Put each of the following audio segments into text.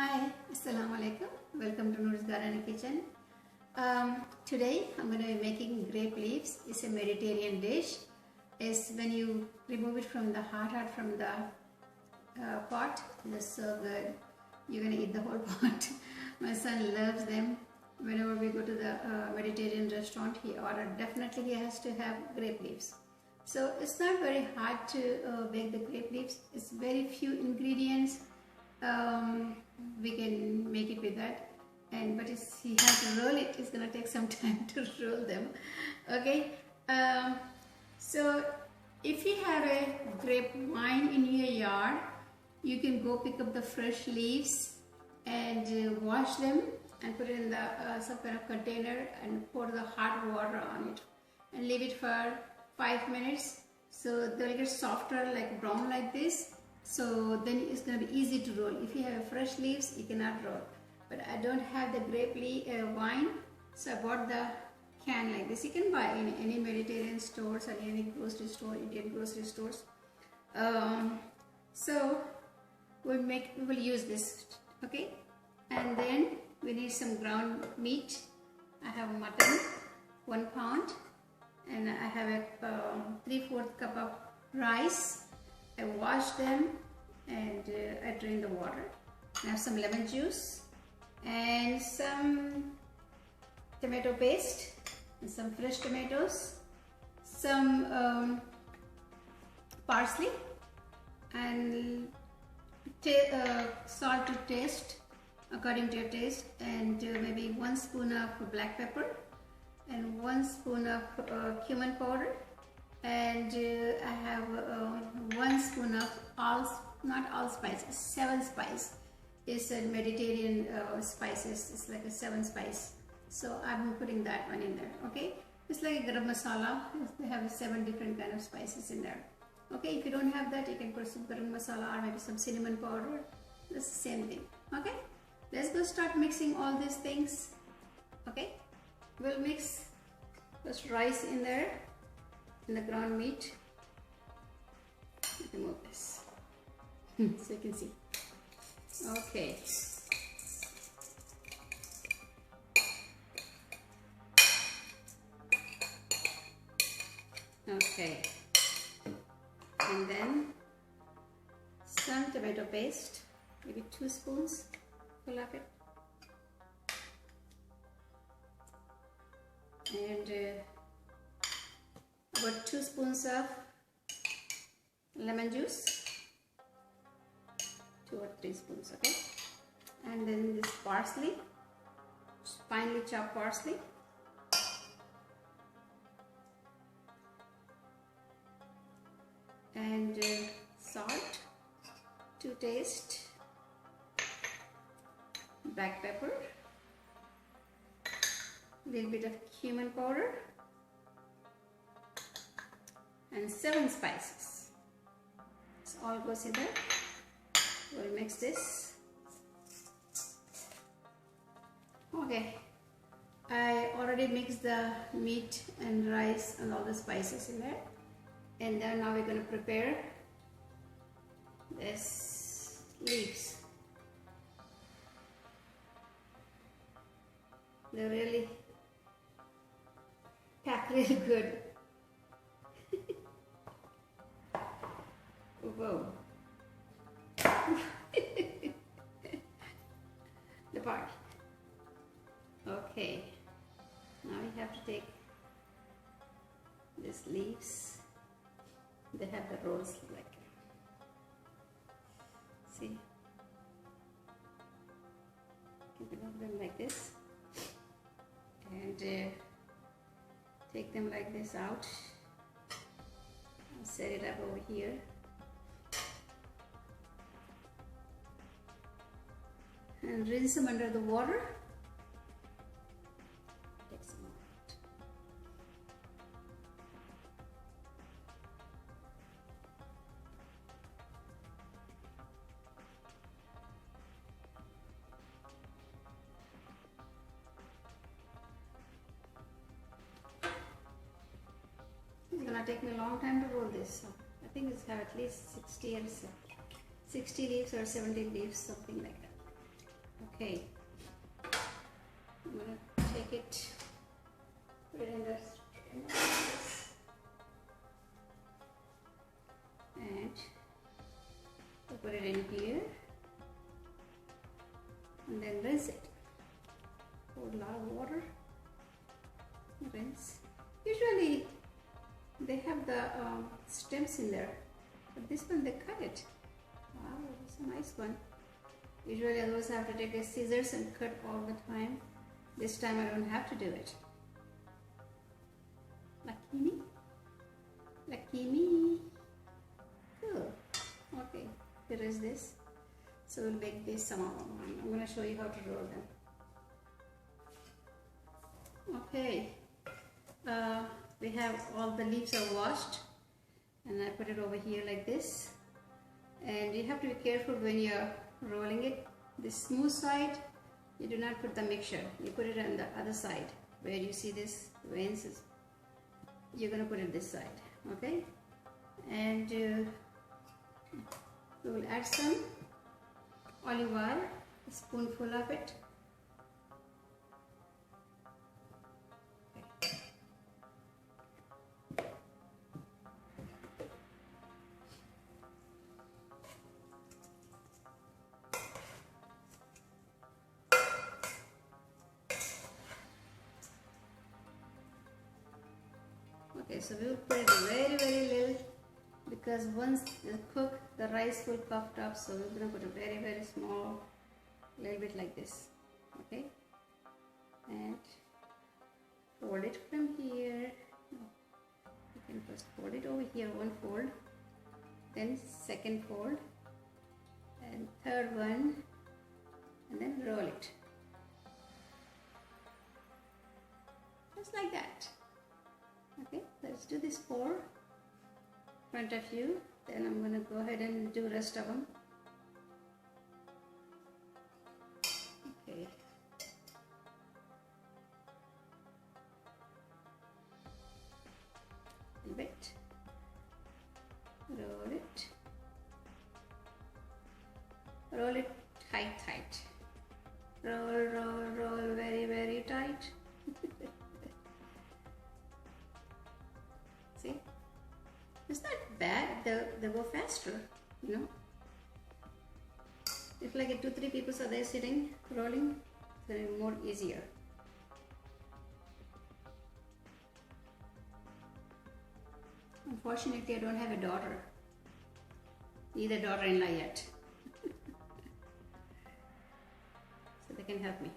Hi, Assalamu alaikum. Welcome to Noor's Garden Kitchen. Today I'm going to be making grape leaves. It's a Mediterranean dish. It's when you remove it from the hot from the pot. It's so good. You're going to eat the whole pot. My son loves them. Whenever we go to the Mediterranean restaurant, definitely he has to have grape leaves. So it's not very hard to make the grape leaves. It's very few ingredients. We can make it with that, but he has to roll it. It's gonna take some time to roll them. Okay, so if you have a grape vine in your yard, you can go pick up the fresh leaves and wash them and put it in the some kind of container and pour the hot water on it and leave it for 5 minutes, so they'll get softer, like brown like this. So then it's going to be easy to roll. If you have fresh leaves, you cannot roll. But I don't have the grape wine, so I bought the can like this. You can buy in any Mediterranean stores or any grocery store, Indian grocery stores. So we will use this, okay? And then we need some ground meat. I have mutton, 1 pound, and I have a 3/4 cup of rice. I wash them and I drain the water. I have some lemon juice and some tomato paste and some fresh tomatoes, some parsley and salt to taste according to your taste, and maybe 1 spoon of black pepper and 1 spoon of cumin powder. And I have 1 spoon of not all spices, 7 spice. It's a Mediterranean spices. It's like a 7 spice. So I'm putting that one in there. Okay, it's like a garam masala. They have 7 different kind of spices in there. Okay, if you don't have that, you can put some garam masala or maybe some cinnamon powder. That's the same thing. Okay, let's go start mixing all these things. Okay, we'll mix this rice in there. The ground meat. Remove this so you can see. Okay. Okay. And then some tomato paste, maybe 2 spoons full of it. And about 2 spoons of lemon juice, 2 or 3 spoons, okay? And then this parsley, finely chopped parsley, and salt to taste, black pepper, little bit of cumin powder, and 7 spices. So all goes in there. We'll mix this. Okay, I already mixed the meat and rice and all the spices in there, and then now we're going to prepare this leaves. They're really packed really good. Whoa. The part. Okay. Now we have to take these leaves. They have the rolls like. See? You can put them like this. And take them like this out. I'll set it up over here. And rinse them under the water. Take some out. It's gonna take me a long time to roll this. So I think it's have at least 60 leaves or 70 leaves, something like that. Okay, I'm gonna take it, put it in the and put it in here and then rinse it. Pour a lot of water, rinse. Usually they have the stems in there, but this one they cut it. Wow, it's a nice one. Usually others have to take a scissors and cut all the time. This time I don't have to do it. Lucky me. Lucky me. Cool. Okay, here is this. So we'll make this some. I'm going to show you how to roll them. Okay. We have all the leaves are washed, and I put it over here like this. And you have to be careful when you're rolling it. The smooth side, you do not put the mixture. You put it on the other side where you see this veins. You're going to put it this side, okay? And we will add some olive oil, a spoonful of it. Okay, so we will put it very, very little, because once you cook, the rice will puff up. So we're going to put a very, very small, little bit like this. Okay, and fold it from here. No, you can first fold it over here, one fold, then second fold, and third one, and then roll it. Just like that. Okay, let's do this four front of you. Then I'm going to go ahead and do rest of them. Okay. A bit. Roll it. Roll it tight. Roll very, very tight. See? It's not bad. They go faster, you know. If like 2-3 people are there sitting, rolling, then it's more easier. Unfortunately, I don't have a daughter. Neither daughter-in-law yet. So they can help me.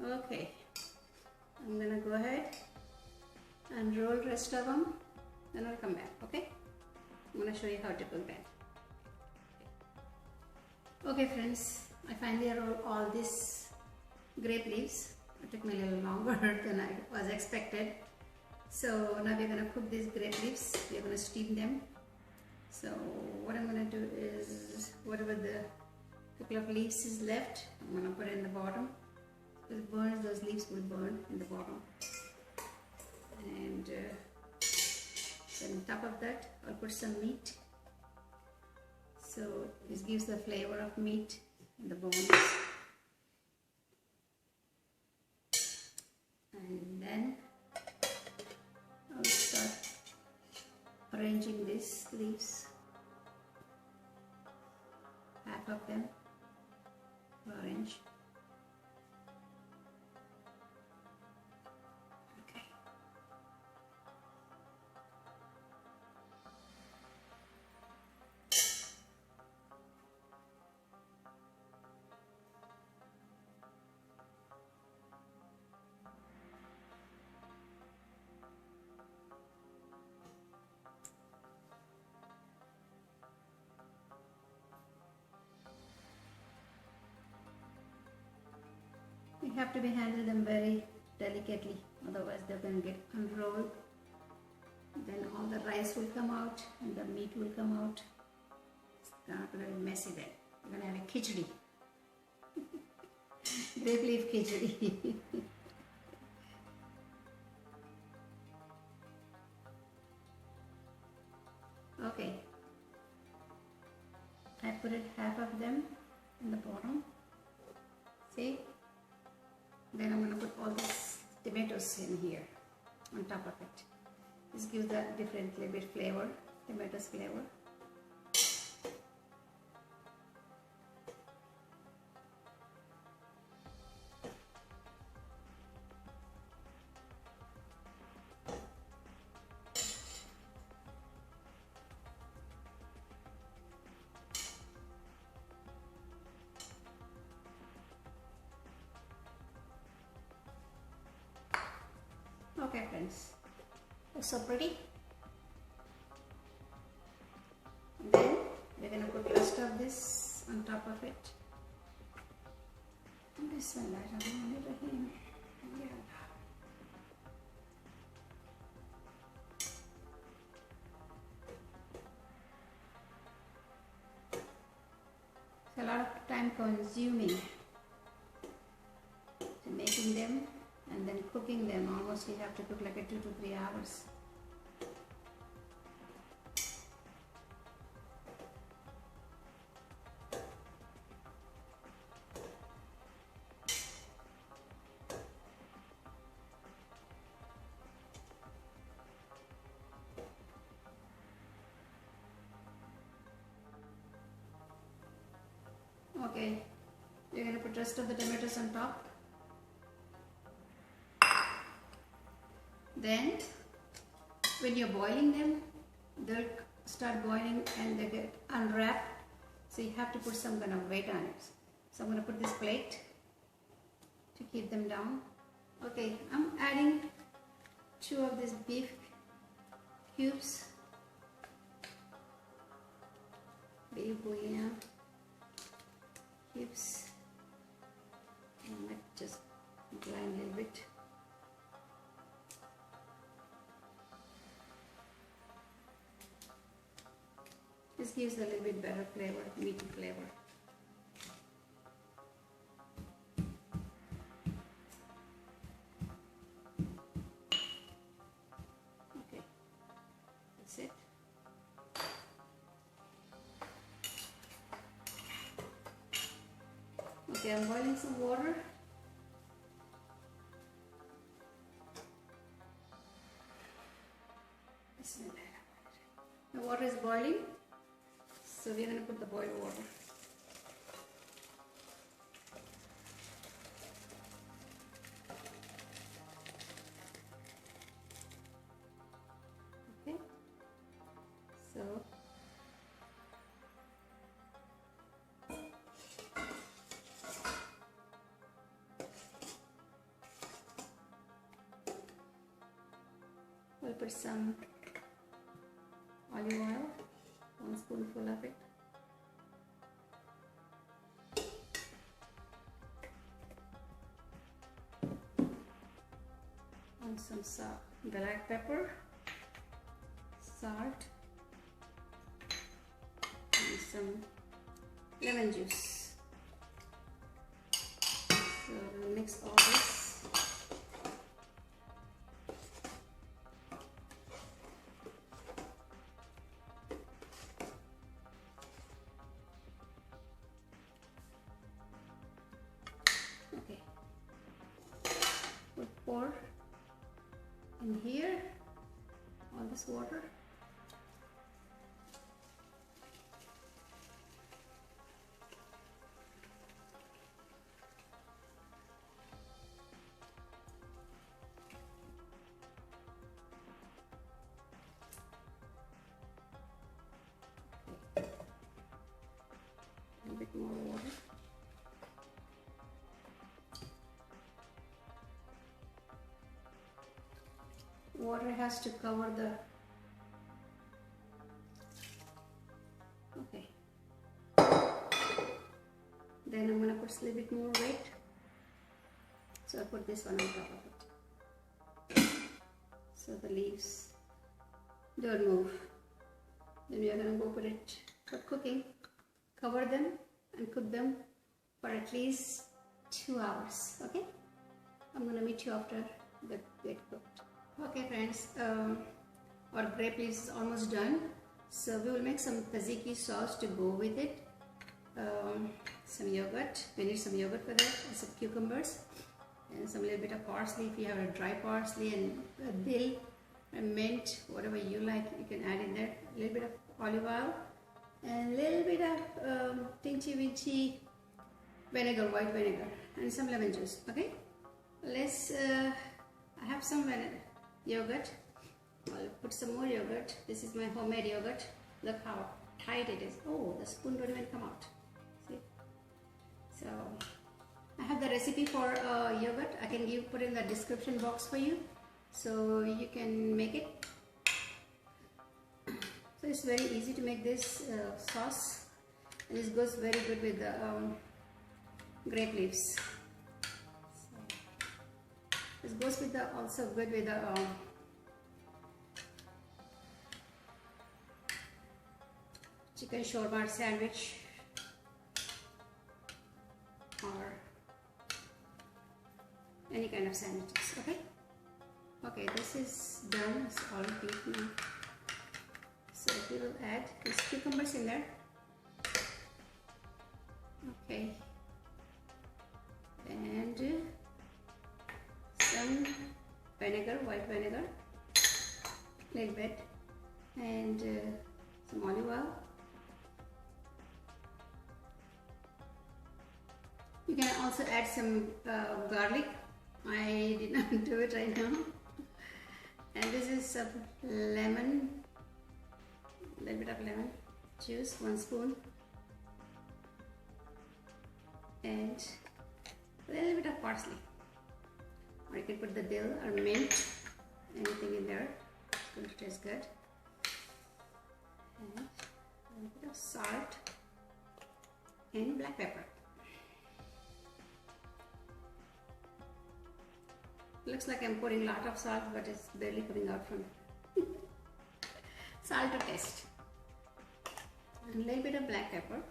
Okay. I'm gonna go ahead and roll rest of them, then I'll come back, okay? I'm gonna show you how to cook that. Okay friends, I finally rolled all these grape leaves. It took me a little longer than I was expected. So now we're gonna cook these grape leaves. We're gonna steam them. So what I'm gonna do is, whatever the couple of leaves is left, I'm gonna put it in the bottom. If it burns, those leaves will burn in the bottom. And then on top of that, I'll put some meat. So this gives the flavor of meat in the bones. And then I'll start arranging these leaves. Half of them arrange. You have to handle them very delicately, otherwise they're going to get unrolled. Then all the rice will come out and the meat will come out. It's going to be messy then. You're going to have a khichdi. Grape leaf khichdi. Okay. I put it half of them in the bottom. See? Then I'm going to put all these tomatoes in here on top of it. This gives the different little bit flavor, tomatoes flavor. Okay friends, it's so pretty. Then we're going to put rest of this on top of it. Bismillahirrahmanirrahim. Yeah. It's a lot of time consuming to making them. And then cooking them, almost we have to cook like 2 to 3 hours. Okay, you're going to put rest of the tomatoes on top. Then when you're boiling them, they'll start boiling and they get unwrapped. So you have to put some kind of weight on it. So I'm going to put this plate to keep them down. Okay, I'm adding 2 of these beef cubes. Beef bouillon cubes. I might just grind a little bit. This gives a little bit better flavor, meaty flavor. Okay, that's it. Okay, I'm boiling some water. The water is boiling. So we're going to put the boiled water. Okay. So we'll put some olive oil, 1 spoonful of it. And some black pepper, salt, and some lemon juice. So we'll mix all this. We'll pour in here all this water. Okay. A bit more water. Water has to cover the, okay. Then I'm going to put a little bit more weight. So I put this one on top of it. So the leaves don't move. Then we are going to go put it for cooking. Cover them and cook them for at least 2 hours. Okay? I'm going to meet you after they get cooked. Okay friends, our grape leaves is almost done. So we will make some tzatziki sauce to go with it. some yogurt. We need some yogurt for that, and some cucumbers, and some little bit of parsley if you have a dry parsley, and a dill, and mint, whatever you like, you can add in there. A little bit of olive oil, and a little bit of tinchy winchy vinegar, white vinegar, and some lemon juice. Okay, let's. I have some yogurt. I'll put some more yogurt. This is my homemade yogurt. Look how tight it is. Oh, the spoon don't even come out. See? So I have the recipe for yogurt. I can put in the description box for you, so you can make it. So it's very easy to make this sauce, and this goes very good with the grape leaves. So this goes with the also good with the chicken shawarma sandwich, or any kind of sandwiches. Okay, this is done. It's all heat now. So we will add these cucumbers in there. Okay, and some vinegar, white vinegar, little bit, and some olive oil. You can also add some garlic. I did not do it right now. And this is some lemon, a little bit of lemon juice, 1 spoon, and a little bit of parsley. Or you can put the dill or mint, anything in there. It's going to taste good. And a little bit of salt and black pepper. Looks like I'm putting a lot of salt, but it's barely coming out from salt to taste. And a little bit of black pepper.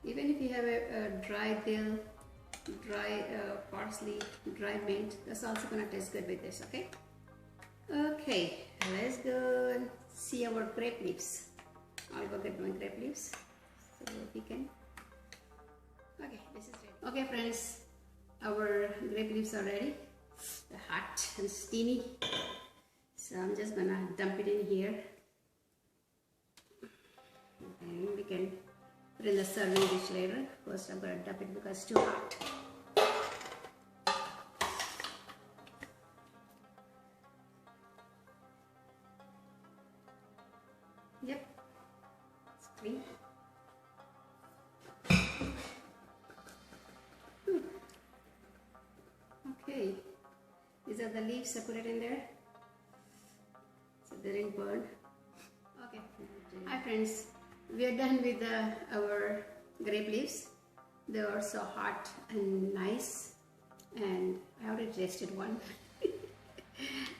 Even if you have a dry dill, dry parsley, dry mint, that's also going to taste good with this. Okay, let's go and see our grape leaves. I'll go get my grape leaves so we can. Okay, this is ready. Okay friends, our grape leaves are ready. They're hot and steamy. So I'm just gonna dump it in here. And we can put in the serving dish later. First I'm gonna dump it because it's too hot. Yep, it's clean. Okay, these are the leaves. I put it in there so they didn't burn. Okay, hi friends, we are done with our grape leaves. They are so hot and nice, and I already tasted one.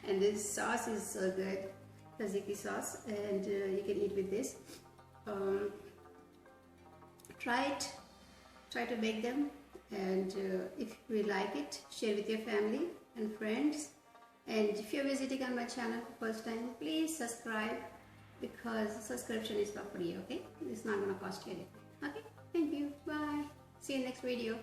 And this sauce is so good, tzatziki sauce, and you can eat with this. Try to make them. And if you like it, share with your family and friends. And if you're visiting on my channel for the first time, please subscribe, because subscription is for free. Okay, it's not going to cost you anything. Okay, thank you, bye, see you next video.